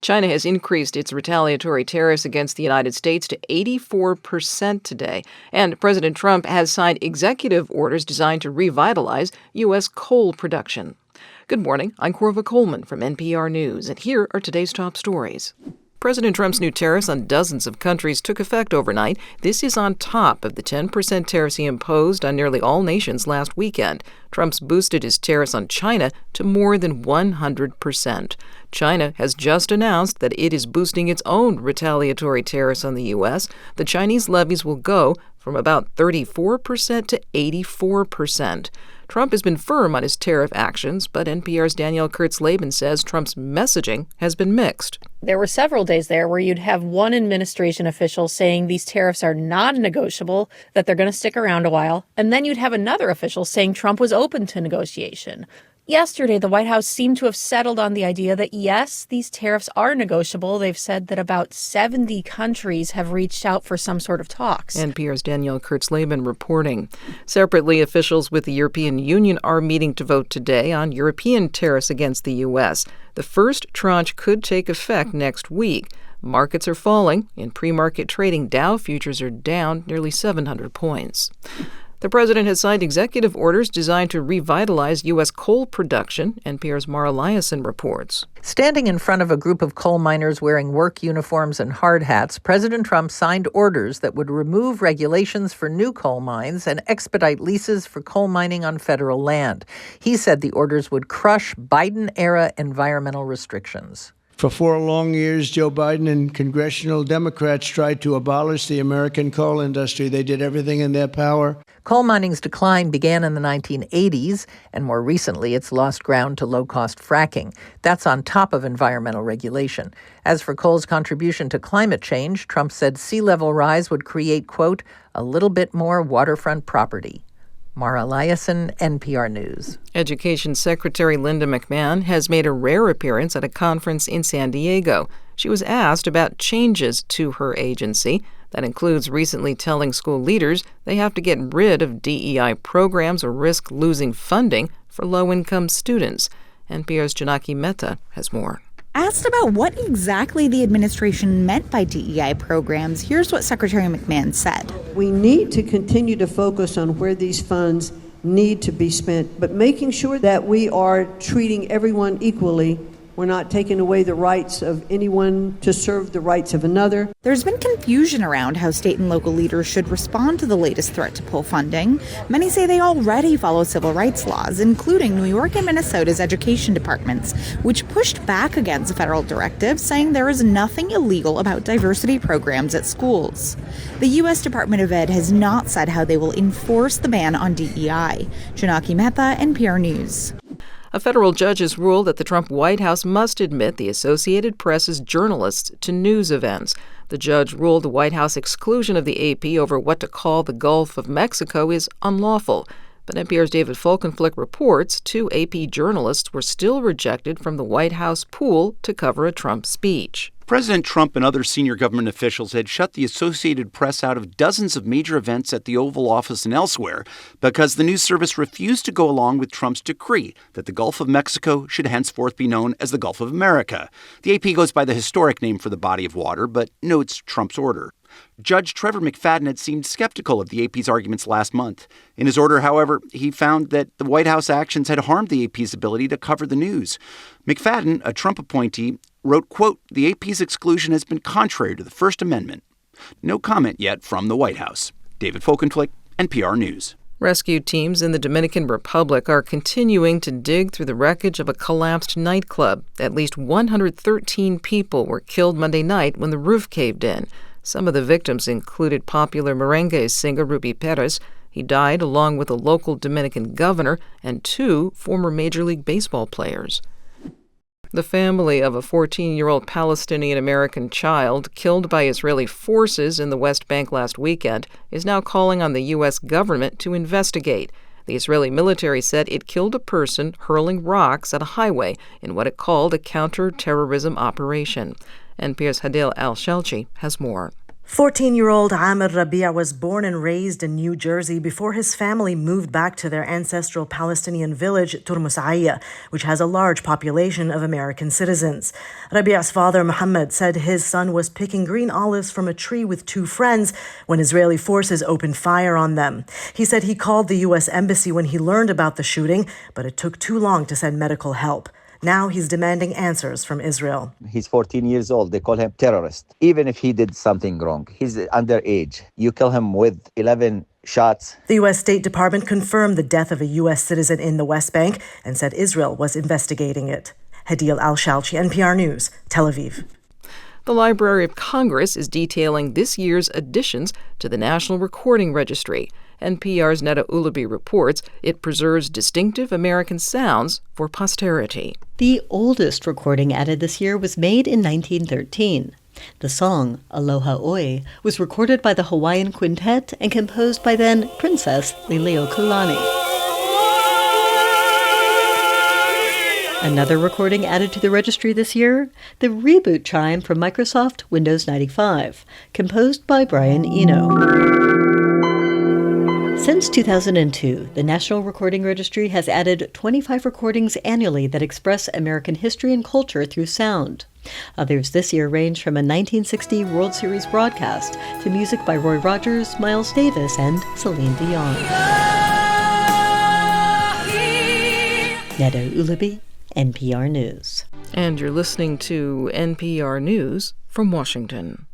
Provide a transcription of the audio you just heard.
China has increased its retaliatory tariffs against the United States to 84% today, and President Trump has signed executive orders designed to revitalize U.S. coal production. Good morning, I'm Corva Coleman from NPR News, and here are today's top stories. President Trump's new tariffs on dozens of countries took effect overnight. This is on top of the 10% tariffs he imposed on nearly all nations last weekend. Trump's boosted his tariffs on China to more than 100%. China has just announced that it is boosting its own retaliatory tariffs on the U.S. The Chinese levies will go from about 34% to 84%. Trump has been firm on his tariff actions, but NPR's Danielle Kurtz-Laban says Trump's messaging has been mixed. There were several days there where you'd have one administration official saying these tariffs are non-negotiable, that they're going to stick around a while, and then you'd have another official saying Trump was open to negotiation. Yesterday, the White House seemed to have settled on the idea that, yes, these tariffs are negotiable. They've said that about 70 countries have reached out for some sort of talks. NPR's Danielle Kurtz-Laban reporting. Separately, officials with the European Union are meeting to vote today on European tariffs against the U.S. The first tranche could take effect next week. Markets are falling. In pre-market trading, Dow futures are down nearly 700 points. The president has signed executive orders designed to revitalize U.S. coal production, NPR's Mara Liasson reports. Standing in front of a group of coal miners wearing work uniforms and hard hats, President Trump signed orders that would remove regulations for new coal mines and expedite leases for coal mining on federal land. He said the orders would crush Biden-era environmental restrictions. For 4 long years, Joe Biden and congressional Democrats tried to abolish the American coal industry. They did everything in their power. Coal mining's decline began in the 1980s, and more recently it's lost ground to low-cost fracking. That's on top of environmental regulation. As for coal's contribution to climate change, Trump said sea level rise would create, quote, a little bit more waterfront property. Mara Liasson, NPR News. Education Secretary Linda McMahon has made a rare appearance at a conference in San Diego. She was asked about changes to her agency. That includes recently telling school leaders they have to get rid of DEI programs or risk losing funding for low-income students. NPR's Janaki Mehta has more. Asked about what exactly the administration meant by DEI programs, here's what Secretary McMahon said. We need to continue to focus on where these funds need to be spent, but making sure that we are treating everyone equally. We're not taking away the rights of anyone to serve the rights of another. There's been confusion around how state and local leaders should respond to the latest threat to pull funding. Many say they already follow civil rights laws, including New York and Minnesota's education departments, which pushed back against a federal directive saying there is nothing illegal about diversity programs at schools. The U.S. Department of Ed has not said how they will enforce the ban on DEI. Janaki Mehta, NPR News. A federal judge has ruled that the Trump White House must admit the Associated Press's journalists to news events. The judge ruled the White House exclusion of the AP over what to call the Gulf of Mexico is unlawful. But NPR's David Folkenflik reports 2 AP journalists were still rejected from the White House pool to cover a Trump speech. President Trump and other senior government officials had shut the Associated Press out of dozens of major events at the Oval Office and elsewhere because the news service refused to go along with Trump's decree that the Gulf of Mexico should henceforth be known as the Gulf of America. The AP goes by the historic name for the body of water, but notes Trump's order. Judge Trevor McFadden had seemed skeptical of the AP's arguments last month. In his order, however, he found that the White House actions had harmed the AP's ability to cover the news. McFadden, a Trump appointee, wrote, quote, the AP's exclusion has been contrary to the First Amendment. No comment yet from the White House. David Folkenflik, NPR News. Rescue teams in the Dominican Republic are continuing to dig through the wreckage of a collapsed nightclub. At least 113 people were killed Monday night when the roof caved in. Some of the victims included popular merengue singer Ruby Perez. He died along with a local Dominican governor and 2 former Major League Baseball players. The family of a 14-year-old Palestinian-American child killed by Israeli forces in the West Bank last weekend is now calling on the U.S. government to investigate. The Israeli military said it killed a person hurling rocks at a highway in what it called a counter-terrorism operation. NPR's Hadil Al-Shelchi has more. 14-year-old Amir Rabia was born and raised in New Jersey before his family moved back to their ancestral Palestinian village, Turmusaya, which has a large population of American citizens. Rabia's father, Muhammad, said his son was picking green olives from a tree with two friends when Israeli forces opened fire on them. He said he called the U.S. Embassy when he learned about the shooting, but it took too long to send medical help. Now he's demanding answers from Israel. He's 14 years old. They call him terrorist. Even if he did something wrong, he's underage. You kill him with 11 shots. The U.S. State Department confirmed the death of a U.S. citizen in the West Bank and said Israel was investigating it. Hadil Al-Shalchi, NPR News, Tel Aviv. The Library of Congress is detailing this year's additions to the National Recording Registry. NPR's Neda Ulabi reports it preserves distinctive American sounds for posterity. The oldest recording added this year was made in 1913. The song, Aloha Oi, was recorded by the Hawaiian Quintet and composed by then Princess Liliuokalani. Another recording added to the registry this year, the reboot chime from Microsoft Windows 95, composed by Brian Eno. Since 2002, the National Recording Registry has added 25 recordings annually that express American history and culture through sound. Others this year range from a 1960 World Series broadcast to music by Roy Rogers, Miles Davis, and Celine Dion. Neda Ulabi, NPR News. And you're listening to NPR News from Washington.